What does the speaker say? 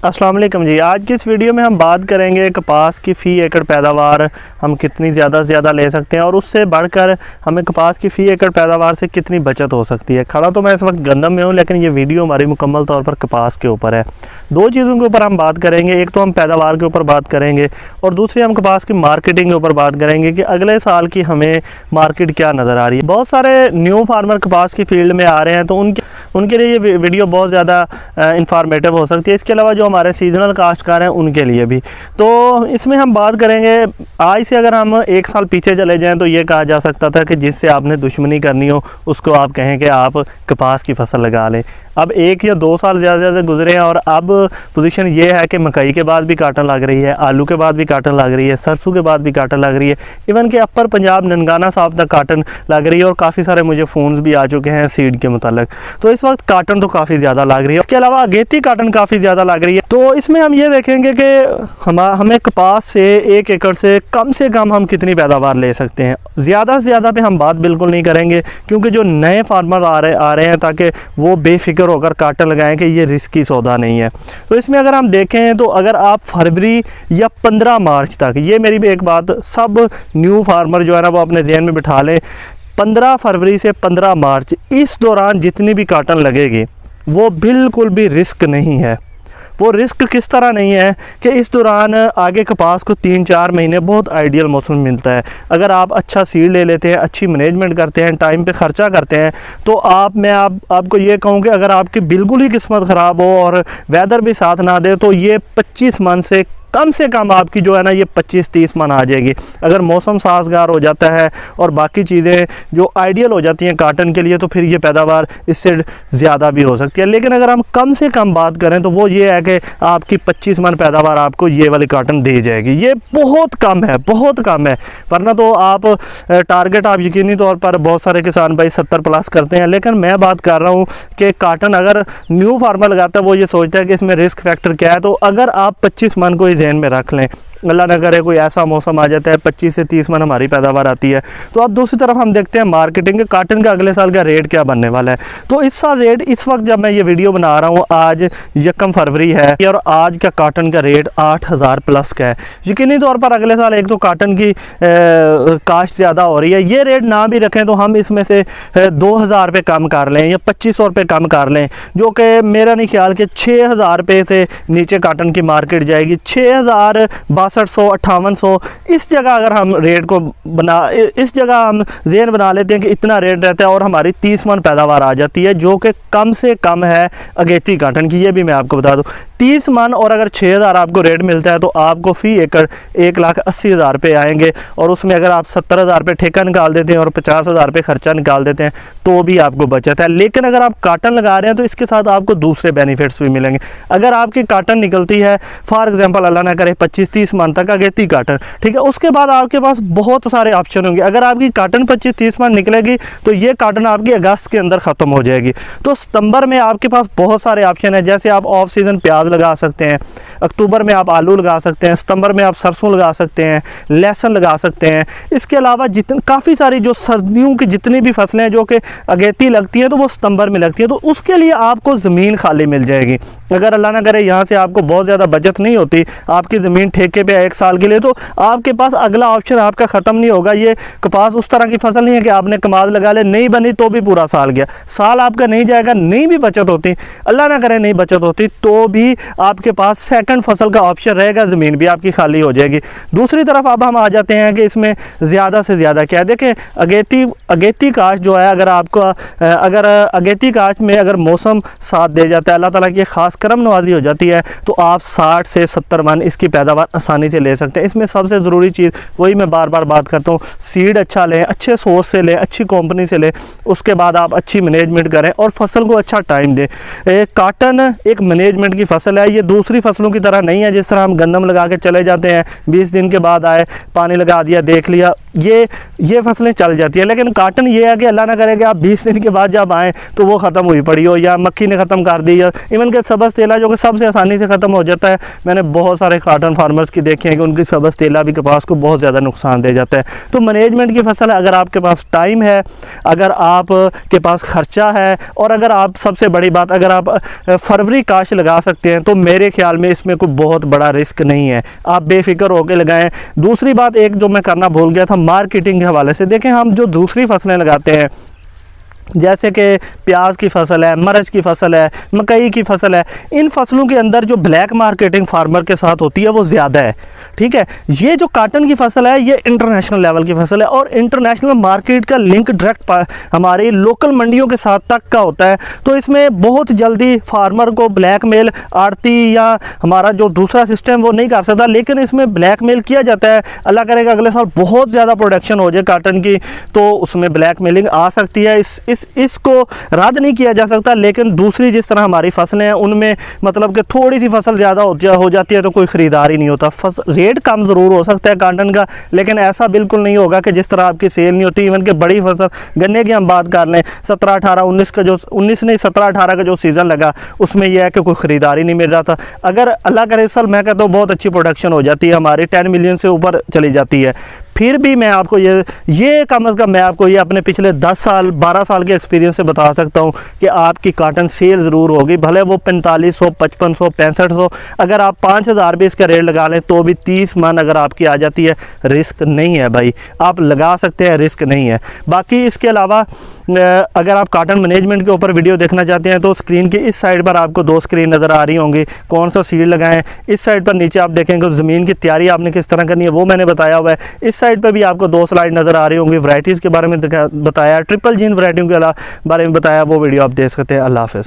अस्सलाम वालेकुम जी। आज की इस वीडियो में हम बात करेंगे कपास की फ़ी एकड़ पैदावार हम कितनी ज़्यादा से ज़्यादा ले सकते हैं और उससे बढ़कर हमें कपास की फ़ी एकड़ पैदावार से कितनी बचत हो सकती है। खड़ा तो मैं इस वक्त गंदम में हूँ, लेकिन ये वीडियो हमारी मुकम्मल तौर पर कपास के ऊपर है। दो चीज़ों के ऊपर हम बात करेंगे, एक तो हम पैदावार के ऊपर बात करेंगे और दूसरी हम कपास की मार्केटिंग के ऊपर बात करेंगे कि अगले साल की हमें मार्केट क्या नज़र आ रही है। बहुत सारे न्यू फार्मर कपास की फील्ड में आ रहे हैं, तो उनके लिए ये वीडियो बहुत ज़्यादा इंफॉर्मेटिव हो सकती है। इसके अलावा जो हमारे सीजनल काश्तकार हैं उनके लिए भी। तो इसमें हम बात करेंगे, आज से अगर हम एक साल पीछे चले जाएं तो ये कहा जा सकता था कि जिससे आपने दुश्मनी करनी हो उसको आप कहें कि आप कपास की फसल लगा लें। अब 1 या 2 साल ज़्यादा गुजरे हैं और अब पोजीशन ये है कि मकई के बाद भी काटन लग रही है, आलू के बाद भी काटन लग रही है, सरसों के बाद भी काटन लग रही है, इवन कि अपर पंजाब ननकाना साहब तक काटन लग रही है और काफ़ी सारे मुझे फ़ोन्स भी आ चुके हैं सीड के मुतालिक। तो इस वक्त काटन तो काफ़ी ज़्यादा लग रही है। इसके अलावा अगेती काटन काफ़ी ज़्यादा लग रही है। तो इसमें हम ये देखेंगे कि हमें कपास से 1 एकड़ से कम हम कितनी पैदावार ले सकते हैं। ज़्यादा से ज़्यादा पे हम बात बिल्कुल नहीं करेंगे, क्योंकि जो नए फार्मर आ रहे हैं ताकि वो बेफिक्र होकर काटन लगाएं कि ये रिस्की सौदा नहीं है। तो इसमें अगर हम देखें तो अगर आप फरवरी या 15 मार्च तक, ये मेरी भी एक बात सब न्यू फार्मर जो है ना वो अपने जहन में बिठा लें, 15 फरवरी से 15 मार्च इस दौरान जितनी भी काटन लगेगी वो बिल्कुल भी रिस्क नहीं है। वो रिस्क किस तरह नहीं है कि इस दौरान आगे कपास को 3-4 महीने बहुत आइडियल मौसम मिलता है। अगर आप अच्छा सीड ले लेते हैं, अच्छी मैनेजमेंट करते हैं, टाइम पे ख़र्चा करते हैं, तो मैं आपको ये कहूँ कि अगर आपकी बिल्कुल ही किस्मत ख़राब हो और वेदर भी साथ ना दे तो ये 25 मन से कम आपकी जो है ना ये 25-30 मन आ जाएगी। अगर मौसम साजगार हो जाता है और बाकी चीज़ें जो आइडियल हो जाती हैं काटन के लिए, तो फिर ये पैदावार इससे ज़्यादा भी हो सकती है। लेकिन अगर हम कम से कम बात करें तो वो ये है कि आपकी 25 मन पैदावार आपको ये वाली काटन दे जाएगी। ये बहुत कम है, बहुत कम है। वरना तो आप टारगेट आप यकीनी तौर पर बहुत सारे किसान भाई 70+ करते हैं, लेकिन मैं बात कर रहा हूँ कि काटन अगर न्यू फार्मर लगाता है वो ये सोचता है कि इसमें रिस्क फैक्टर क्या है। तो अगर आप 25 मन को ध्यान में रख लें, अल्लाह ना करे कोई ऐसा मौसम आ जाता है 25 से 30 मन हमारी पैदावार आती है। तो अब दूसरी तरफ हम देखते हैं मार्केटिंग के काटन का अगले साल का रेट क्या बनने वाला है। तो इस साल रेट, इस वक्त जब मैं ये वीडियो बना रहा हूँ आज 1 फरवरी है और आज का काटन का रेट 8000+ का है। यकीनी तौर पर अगले साल एक तो काटन की काश्त ज़्यादा हो रही है। ये रेट ना भी रखें तो हम इसमें से 2000 रुपये कम कर लें या 2500 रुपये कम कर लें, जो कि मेरा नहीं ख्याल कि 6000 रुपये से नीचे काटन की मार्केट जाएगी। 6000, 6200, 5800 इस जगह अगर हम रेट को इस जगह हम ज़हन बना लेते हैं कि इतना रेट रहता है और हमारी 30 मन पैदावार आ जाती है, जो कि कम से कम है अगेती काटन की। ये भी मैं आपको बता दूं 30 मन, और अगर 6000 आपको रेट मिलता है तो आपको फ़ी एकड़ 1,80,000 रुपये आएंगे। और उसमें अगर आप 70,000 रुपये ठेका निकाल देते हैं और 50,000 रुपये खर्चा निकाल देते हैं तो भी आपको बचत है। लेकिन अगर आप काटन लगा रहे हैं तो इसके साथ आपको दूसरे बेनिफिट्स भी मिलेंगे। अगर आपकी काटन निकलती है फॉर एग्जाम्पल अल्लाह ना करे 25-30 मन तक अगेती काटन, ठीक है, उसके बाद आपके पास बहुत सारे ऑप्शन होंगे। अगर आपकी काटन 25-30 मन निकलेगी तो ये काटन आपकी अगस्त के अंदर ख़त्म हो जाएगी। तो सितंबर में आपके पास बहुत सारे ऑप्शन है, जैसे आप ऑफ सीज़न प्याज लगा सकते हैं, अक्टूबर में आप आलू लगा सकते हैं, सितंबर में आप सरसों लगा सकते हैं, लहसुन लगा सकते हैं। इसके अलावा काफ़ी सारी जो सर्दियों की जितनी भी फसलें जो कि अगेती लगती हैं तो वो सितंबर में लगती है, तो उसके लिए आपको ज़मीन खाली मिल जाएगी। अगर अल्लाह ना करे यहाँ से आपको बहुत ज़्यादा बचत नहीं होती, आपकी ज़मीन ठेके पे 1 साल के लिए, तो आपके पास अगला ऑप्शन आपका ख़त्म नहीं होगा। ये कपास उस तरह की फसल नहीं है कि आपने कमाल लगा ले, नहीं बनी तो भी पूरा साल गया, साल आपका नहीं जाएगा। नहीं भी बचत होती, अल्लाह ना करे नहीं बचत होती, तो भी आपके पास सेकंड फसल का ऑप्शन रहेगा, ज़मीन भी आपकी खाली हो जाएगी। दूसरी तरफ अब हम आ जाते हैं कि इसमें ज़्यादा से ज़्यादा क्या है। देखें अगेती काश्त जो है, अगर अगेती काश्त में अगर मौसम साथ दे जाता है, अल्लाह ताला की ख़ास करम नवाजी हो जाती है, तो आप 60 से 70 मन इसकी पैदावार आसानी से ले सकते हैं। इसमें सबसे ज़रूरी चीज़ वही मैं बार बार बात करता हूँ, सीड अच्छा लें, अच्छे सोर्स से लें, अच्छी कंपनी से लें, उसके बाद आप अच्छी मैनेजमेंट करें और फसल को अच्छा टाइम दें। काटन एक मैनेजमेंट की फसल है, ये दूसरी फसलों की तरह नहीं है जिस तरह हम गंदम लगा के चले जाते हैं, 20 दिन के बाद आए, पानी लगा दिया, देख लिया, ये फसलें चल जाती है। लेकिन काटन ये है कि अल्लाह ना करे कि आप 20 दिन के बाद जब आएँ तो वो ख़त्म हुई पड़ी हो, या मक्खी ने ख़त्म कर दी, या इवन के सब्ज़ तेला जो कि सबसे आसानी से ख़त्म हो जाता है। मैंने बहुत सारे काटन फार्मर्स की देखे हैं कि उनकी सब्ज़ तेला भी कपास को बहुत ज़्यादा नुकसान दे जाता है। तो मैनेजमेंट की फसल है, अगर आपके पास टाइम है, अगर आप के पास खर्चा है, और अगर आप, सबसे बड़ी बात, अगर आप फरवरी काश लगा सकते हैं तो मेरे ख्याल में इसमें कोई बहुत बड़ा रिस्क नहीं है, आप बेफिक्र होकर लगाएं। दूसरी बात एक जो मैं करना भूल गया था, मार्केटिंग के हवाले से देखें, हम जो दूसरी फसलें लगाते हैं जैसे कि प्याज की फसल है, मरच की फसल है, मकई की फसल है, इन फसलों के अंदर जो ब्लैक मार्केटिंग फार्मर के साथ होती है वो ज़्यादा है। ठीक है, ये जो काटन की फसल है ये इंटरनेशनल लेवल की फसल है, और इंटरनेशनल मार्केट का लिंक डायरेक्ट हमारी लोकल मंडियों के साथ तक का होता है। तो इसमें बहुत जल्दी फार्मर को ब्लैकमेल आड़ती या हमारा जो दूसरा सिस्टम वो नहीं कर सकता, लेकिन इसमें ब्लैकमेल किया जाता है। अल्लाह करेगा अगले साल बहुत ज़्यादा प्रोडक्शन हो जाए काटन की, तो उसमें ब्लैकमेलिंग आ सकती है। इसको रद्द नहीं किया जा सकता, लेकिन दूसरी जिस तरह हमारी फसलें हैं उनमें मतलब कि थोड़ी सी फसल ज़्यादा हो जाती है तो कोई ख़रीदार ही नहीं होता। रेट कम ज़रूर हो सकता है काटन का, लेकिन ऐसा बिल्कुल नहीं होगा कि जिस तरह आपकी सेल नहीं होती। इवन कि बड़ी फसल गन्ने की हम बात कर लें, 17-18-19 का जो 17-18 का जो सीज़न लगा उसमें यह है कि कोई ख़रीदार ही नहीं मिल रहा था। अगर अल्लाह करे इस साल मैं कहता हूँ बहुत अच्छी प्रोडक्शन हो जाती है हमारी, 10 मिलियन से ऊपर चली जाती है, फिर भी मैं आपको ये कम अज़ कम मैं आपको ये अपने पिछले 10 साल 12 साल के एक्सपीरियंस से बता सकता हूँ कि आपकी काटन सेल ज़रूर होगी, भले वो 4500, 5500, 6500, अगर आप 5000 भी इसका रेट लगा लें तो भी 30 मन अगर आपकी आ जाती है, रिस्क नहीं है भाई, आप लगा सकते हैं, रिस्क नहीं है। बाकी इसके अलावा अगर आप काटन मैनेजमेंट के ऊपर वीडियो देखना चाहते हैं तो स्क्रीन की इस साइड पर आपको 2 स्क्रीन नज़र आ रही होंगी, कौन सा सीड लगाएं। इस साइड पर नीचे आप देखेंगे ज़मीन की तैयारी आपने किस तरह करनी है वो मैंने बताया हुआ है। इस साइड पर भी आपको 2 स्लाइड नज़र आ रही होंगी, वैरायटीज़ के बारे में बताया, ट्रिपल जीन वैरायटियों के बारे में बताया, वो वीडियो आप देख सकते हैं। अल्लाह हाफ़िज़।